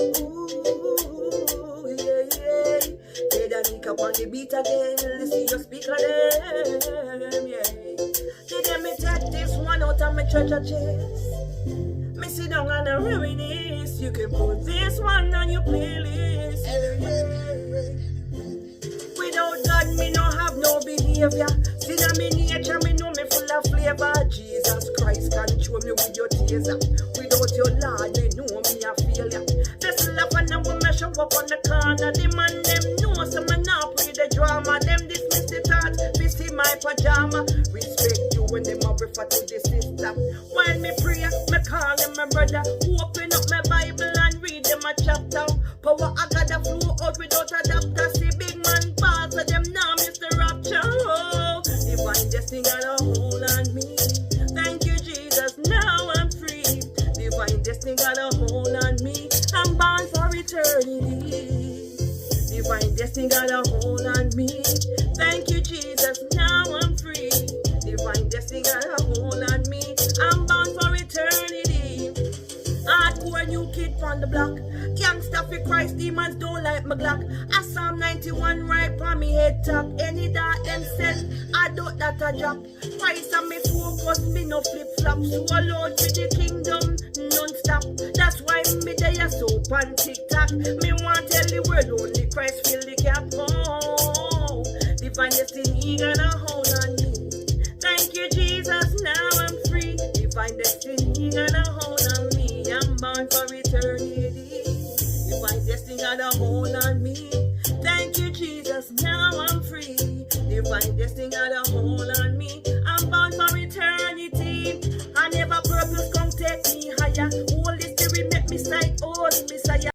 Ooh, yeah, yeah. They done nick up on the beat again. Listen your speaker them, yeah. Did them me take this one out of my church chest? Me sit down and I reminisce. You can put this one on your playlist. Without God, me no have no behavior. Sin a me nature, me know me full of flavor. Jesus Christ, control me with your taser. Without your Lord, me know me a failure. This love and I will measure up on the corner. The man them know some man up with the drama. Them dismiss the thought, this is my pajama. Respect you when them a refer to the sister. While me pray, me call them my brother. Open up my Bible and read them a chapter. Power I got the flow out without a doctor. See big man pass, so them now miss the rapture. Oh, divine destiny got a hold on me. Thank you, Jesus, now I'm free. Divine destiny got a hold on me. I'm born for eternity. Divine destiny got a hold on me. Thank you, Jesus, now I'm free. Divine destiny got a hold on me. I'm born for eternity. Hardcore new kid from the block. Gangsta for Christ, demons don't like my Glock. I Psalm 91 right on me head top. Any that them send, I don't that a drop. Christ on me focus, me no flip flop. So alone with the kingdom non-stop. That's why me there so on TikTok. Me want tell the world only Christ fill the gap. Oh, divine destiny got a hold on me. Thank you, Jesus, now I'm free. Divine destiny got a hold on me. I'm born for eternity. Divine destiny got a hold on me. Thank you, Jesus, now I'm free. Divine destiny got a hold